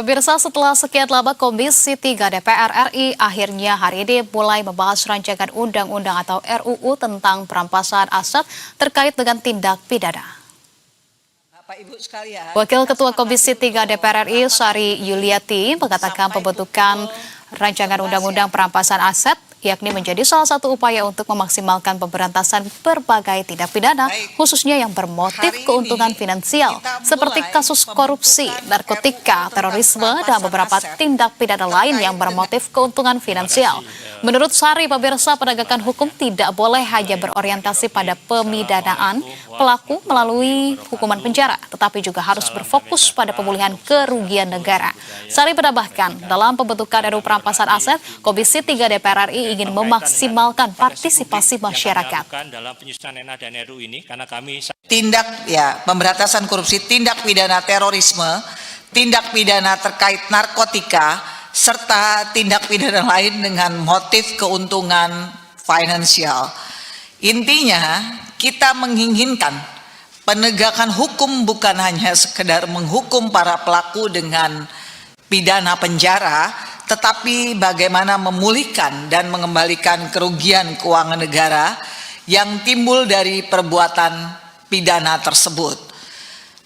Pemirsa, setelah sekian lama Komisi 3 DPR RI akhirnya hari ini mulai membahas rancangan undang-undang atau RUU tentang perampasan aset terkait dengan tindak pidana. Wakil Ketua Komisi 3 DPR RI Sari Yuliati mengatakan pembentukan rancangan undang-undang perampasan aset yakni menjadi salah satu upaya untuk memaksimalkan pemberantasan berbagai tindak pidana, khususnya yang bermotif keuntungan finansial, seperti kasus korupsi, narkotika, terorisme, dan beberapa tindak pidana lain yang bermotif keuntungan finansial. Menurut Sari, pemirsa, penegakan hukum tidak boleh hanya berorientasi pada pemidanaan pelaku melalui hukuman penjara, tetapi juga harus berfokus pada pemulihan kerugian negara. Sari menambahkan, dalam pembentukan RUU perampasan aset, Komisi 3 DPR RI ingin memaksimalkan partisipasi masyarakat. Dalam penyusunan dan RUU ini, karena kami pemberantasan korupsi, tindak pidana terorisme, tindak pidana terkait narkotika, serta tindak pidana lain dengan motif keuntungan finansial. Intinya, kita menginginkan penegakan hukum bukan hanya sekedar menghukum para pelaku dengan pidana penjara, tetapi bagaimana memulihkan dan mengembalikan kerugian keuangan negara yang timbul dari perbuatan pidana tersebut.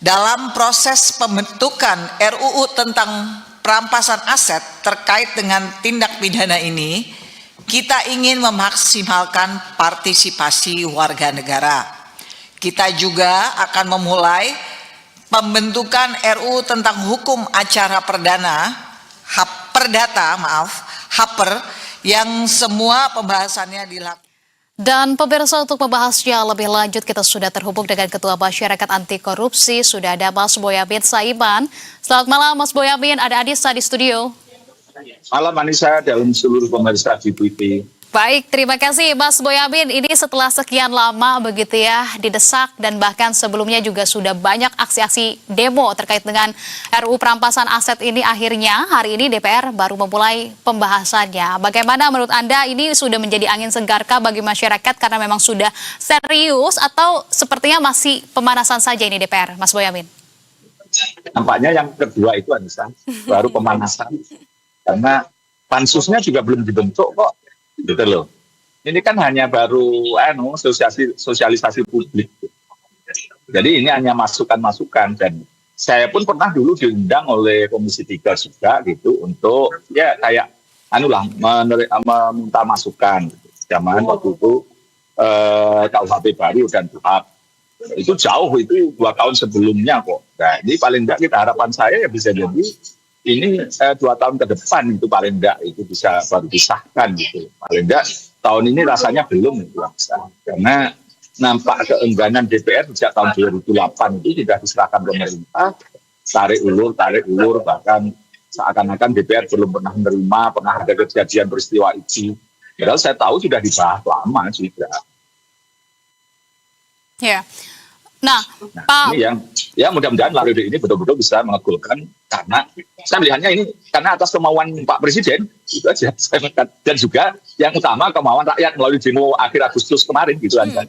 Dalam proses pembentukan RUU tentang perampasan aset terkait dengan tindak pidana ini, kita ingin memaksimalkan partisipasi warga negara. Kita juga akan memulai pembentukan RUU tentang hukum acara perdata, HAPER, yang semua pembahasannya dilakukan. Dan pemirsa, untuk membahasnya lebih lanjut kita sudah terhubung dengan Ketua Masyarakat Anti Korupsi, sudah ada Mas Boyamin Saiman. Selamat malam Mas Boyamin, ada Anissa di studio. Malam Anissa dan seluruh pemirsa GTV. Baik, terima kasih Mas Boyamin. Ini setelah sekian lama begitu ya didesak dan bahkan sebelumnya juga sudah banyak aksi-aksi demo terkait dengan RUU perampasan aset ini, akhirnya hari ini DPR baru memulai pembahasannya. Bagaimana menurut Anda, ini sudah menjadi angin segarkah bagi masyarakat karena memang sudah serius atau sepertinya masih pemanasan saja ini DPR, Mas Boyamin? Nampaknya yang kedua itu Anissa, baru pemanasan. Karena pansusnya juga belum dibentuk kok. Gitu loh. Ini kan hanya baru sosialisasi publik. Jadi ini hanya masukan-masukan, dan saya pun pernah dulu diundang oleh Komisi 3 juga gitu untuk ya kayak meminta masukan. Zaman waktu itu KUHP baru dan KUHP itu jauh, itu 2 tahun sebelumnya kok. Nah, ini paling enggak harapan saya ya bisa jadi ini 2 tahun ke depan itu paling enggak itu bisa baru disahkan gitu. Paling enggak tahun ini rasanya belum itu bisa. Karena nampak keengganan DPR sejak tahun 2008 itu tidak diserahkan pemerintah, tarik ulur, bahkan seakan-akan DPR belum pernah menerima, pernah ada kejadian peristiwa itu. Padahal saya tahu sudah dibahas lama juga. Ya. Nah, Pak, ini yang ya mudah-mudahan periode ini betul-betul bisa mengabulkan, karena saya melihatnya ini karena atas kemauan Pak Presiden itu aja. Dan juga yang utama kemauan rakyat melalui demo akhir Agustus kemarin gitu kan.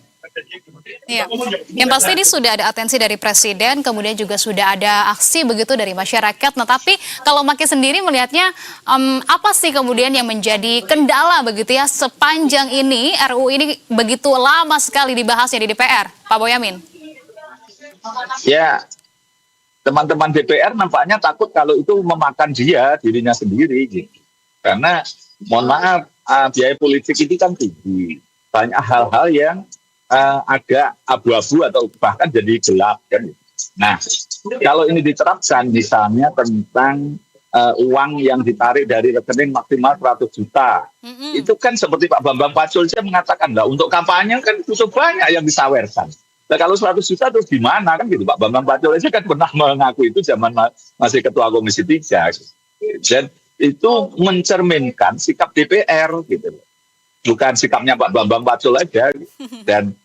Iya. Yang pasti ini sudah ada atensi dari Presiden, kemudian juga sudah ada aksi begitu dari masyarakat. Nah, tapi kalau Maki sendiri melihatnya apa sih kemudian yang menjadi kendala begitu ya sepanjang ini RUU ini begitu lama sekali dibahasnya di DPR, Pak Boyamin? Ya, teman-teman DPR nampaknya takut kalau itu memakan dirinya sendiri gitu. Karena mohon maaf, biaya politik itu kan tinggi. Banyak hal-hal yang agak abu-abu atau bahkan jadi gelap kan. Nah, kalau ini diterapkan misalnya tentang uang yang ditarik dari rekening maksimal 100 juta. Itu kan seperti Pak Bambang Pacul mengatakan, lah untuk kampanye kan cukup banyak yang disawerkan. Nah, kalau 100 juta terus gimana kan gitu. Pak Bambang Pacul kan pernah mengaku itu zaman masih Ketua Komisi 3. Dan itu mencerminkan sikap DPR gitu. Bukan sikapnya Pak Bambang Pacul aja. Dan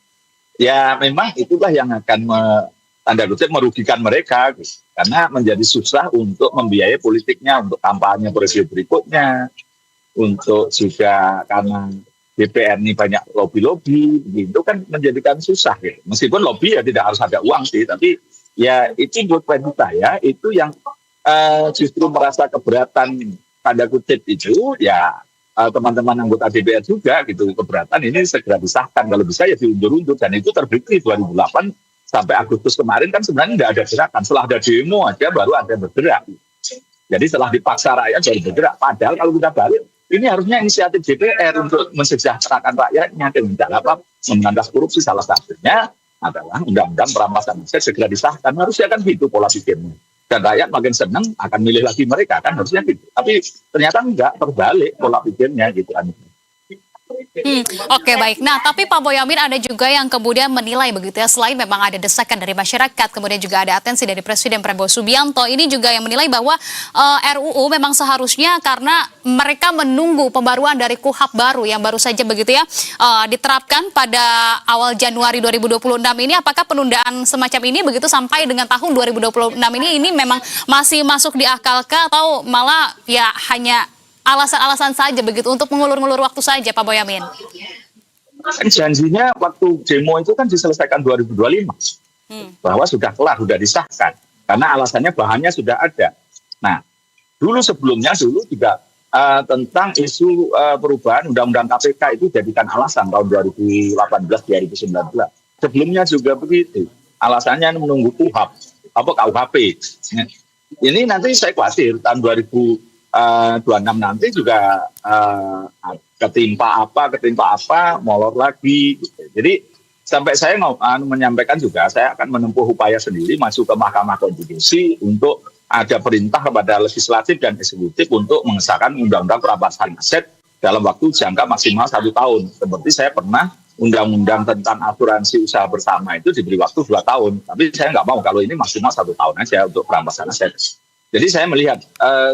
ya memang itulah yang akan tanda kutip merugikan mereka gitu. Karena menjadi susah untuk membiayai politiknya, untuk kampanye periode berikutnya, untuk juga karena DPR ini banyak lobby-lobby, itu kan menjadikan susah gitu. Meskipun lobby ya tidak harus ada uang sih, tapi ya itu buat saya itu yang justru merasa keberatan tanda kutip itu, ya teman-teman anggota DPR juga gitu keberatan ini segera disahkan, kalau bisa ya diundur-undur, dan itu terbukti 2008 sampai Agustus kemarin kan sebenarnya tidak ada gerakan, setelah ada demo aja baru ada bergerak. Jadi setelah dipaksa rakyat baru bergerak, padahal kalau kita balik ini harusnya inisiatif DPR untuk mensejahterakan rakyatnya dengan cara apa, memberantas korupsi, salah satunya adalah undang-undang perampasan aset segera disahkan, harusnya kan gitu pola pikirnya. Dan rakyat makin senang akan milih lagi mereka, kan harusnya gitu. Tapi ternyata enggak, terbalik pola pikirnya gitu kan. Oke, baik. Nah, tapi Pak Boyamin, ada juga yang kemudian menilai begitu ya, selain memang ada desakan dari masyarakat, kemudian juga ada atensi dari Presiden Prabowo Subianto, ini juga yang menilai bahwa RUU memang seharusnya karena mereka menunggu pembaruan dari KUHP baru yang baru saja begitu ya diterapkan pada awal Januari 2026 ini, apakah penundaan semacam ini begitu sampai dengan tahun 2026 ini memang masih masuk di akal atau malah ya hanya alasan-alasan saja begitu untuk mengulur-ngulur waktu saja, Pak Boyamin? Kan janjinya waktu demo itu kan diselesaikan 2025, bahwa sudah kelar, sudah disahkan, karena alasannya bahannya sudah ada. Nah, sebelumnya juga tentang isu perubahan Undang-Undang KPK itu jadikan alasan tahun 2018-2019. Sebelumnya juga begitu, alasannya menunggu KUHP. Ini nanti saya khawatir tahun 2026 nanti juga ketimpa apa molor lagi gitu. Jadi sampai saya menyampaikan juga saya akan menempuh upaya sendiri masuk ke Mahkamah Konstitusi untuk ada perintah kepada legislatif dan eksekutif untuk mengesahkan undang-undang perampasan aset dalam waktu jangka maksimal 1 tahun. Seperti saya pernah undang-undang tentang asuransi usaha bersama itu diberi waktu 2 tahun, tapi saya nggak mau, kalau ini maksimal 1 tahun aja untuk perampasan aset. Jadi saya melihat,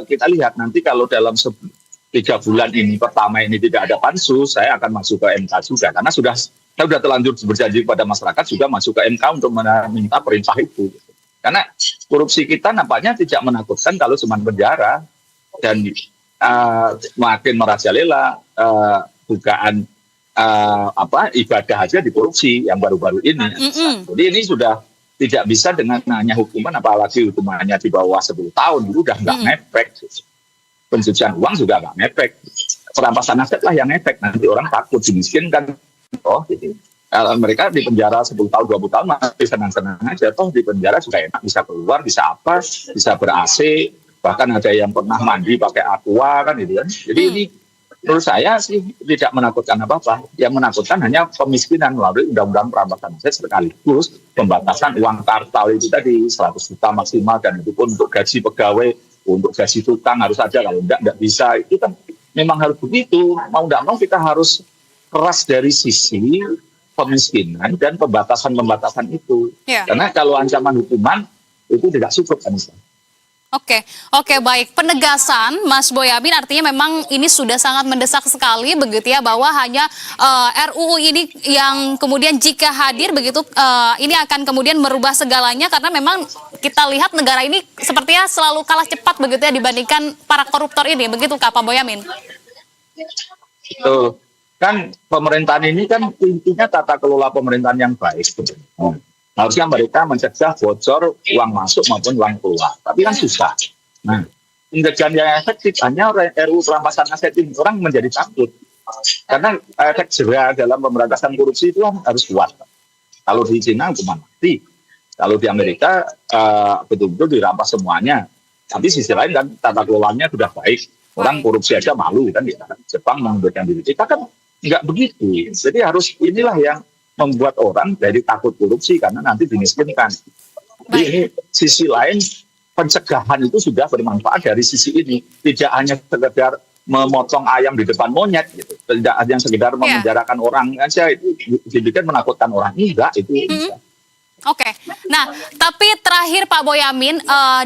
kita lihat nanti kalau dalam 3 bulan ini pertama ini tidak ada pansus, saya akan masuk ke MK juga, karena saya sudah terlanjur berjanji kepada masyarakat juga masuk ke MK untuk meminta perintah itu. Karena korupsi kita nampaknya tidak menakutkan kalau cuma penjara, dan makin merajalela dugaan ibadah aja di korupsi yang baru-baru ini. Jadi ini sudah tidak bisa dengan hanya hukuman, apalagi hukumannya di bawah 10 tahun, itu udah nggak ngefek. Pencucian uang juga nggak ngefek. Perampasan aset lah yang ngefek. Nanti orang takut dimiskinkan. Gitu. Mereka di penjara 10 tahun, 20 tahun masih senang-senang aja. Di penjara juga enak, bisa keluar, bisa bisa ber-AC, bahkan ada yang pernah mandi pakai aqua kan gitu kan. Jadi ini menurut saya sih tidak menakutkan apa-apa. Yang menakutkan hanya pemiskinan melalui undang-undang perampasan aset sekaligus pembatasan uang kartal itu tadi 100 juta maksimal, dan itu pun untuk gaji pegawai, untuk gaji tukang harus ada, kalau enggak bisa. Itu kan memang harus begitu. Mau enggak mau kita harus keras dari sisi pemiskinan dan pembatasan itu. Karena kalau ancaman hukuman itu tidak cukup kan. Oke, baik. Penegasan, Mas Boyamin, artinya memang ini sudah sangat mendesak sekali begitu ya, bahwa hanya RUU ini yang kemudian jika hadir begitu, ini akan kemudian merubah segalanya, karena memang kita lihat negara ini sepertinya selalu kalah cepat begitu ya dibandingkan para koruptor ini, begitu Pak Boyamin? Betul. Kan pemerintahan ini kan intinya tata kelola pemerintahan yang baik. Harusnya mereka mencegah bocor uang masuk maupun uang keluar. Tapi kan susah. Nah, pencegahan yang efektif hanya RUU perampasan aset ini. Orang menjadi takut. Karena efek jera dalam pemberantasan korupsi itu harus kuat. Kalau di Cina hukuman mati. Kalau di Amerika betul-betul dirampas semuanya. Tapi sisi lain kan tata kelolanya sudah baik. Orang korupsi aja malu kan. Jepang mengundurkan diri. Kita kan nggak begitu. Jadi harus inilah yang membuat orang dari takut korupsi karena nanti dimiskinkan. Jadi ini sisi lain pencegahan itu sudah bermanfaat dari sisi ini. Tidak hanya sekedar memotong ayam di depan monyet, gitu. Tidak hanya sekedar memenjarakan orang aja, itu dibikin menakutkan orang. Enggak, itu bisa. Oke, nah tapi terakhir Pak Boyamin,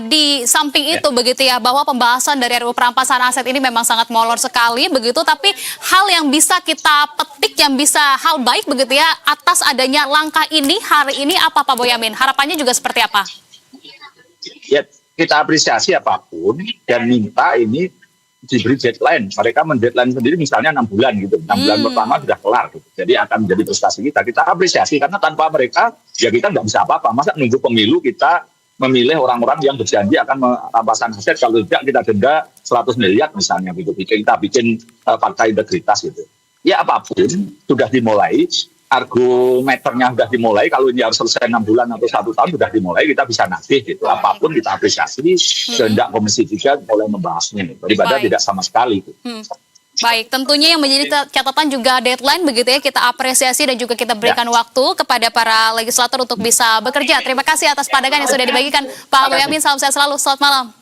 di samping itu begitu ya, bahwa pembahasan dari RUU perampasan aset ini memang sangat molor sekali begitu, tapi hal yang bisa kita petik, yang bisa hal baik begitu ya atas adanya langkah ini hari ini apa Pak Boyamin? Harapannya juga seperti apa? Ya, kita apresiasi apapun dan minta ini diberi deadline. Mereka mendeadline sendiri misalnya 6 bulan gitu. 6 bulan pertama sudah kelar gitu. Jadi akan menjadi prestasi kita. Kita apresiasi karena tanpa mereka ya kita nggak bisa apa-apa. Masa nunggu pemilu kita memilih orang-orang yang berjanji akan merampasan aset, kalau tidak kita denda 100 miliar misalnya gitu. Kita bikin fakta integritas gitu. Ya apapun sudah dimulai, argumenternya sudah dimulai, kalau ini harus selesai 6 bulan atau 1 tahun sudah dimulai, kita bisa nagih gitu. Apapun kita apresiasi, kehendak Komisi 3 mulai membahasnya daripada Baik. tidak sama sekali gitu. Baik, tentunya yang menjadi catatan juga deadline begitu ya, kita apresiasi dan juga kita berikan waktu kepada para legislator untuk bisa bekerja. Terima kasih atas pandangan yang sudah dibagikan Pak Boyamin, salam sehat selalu, selamat malam.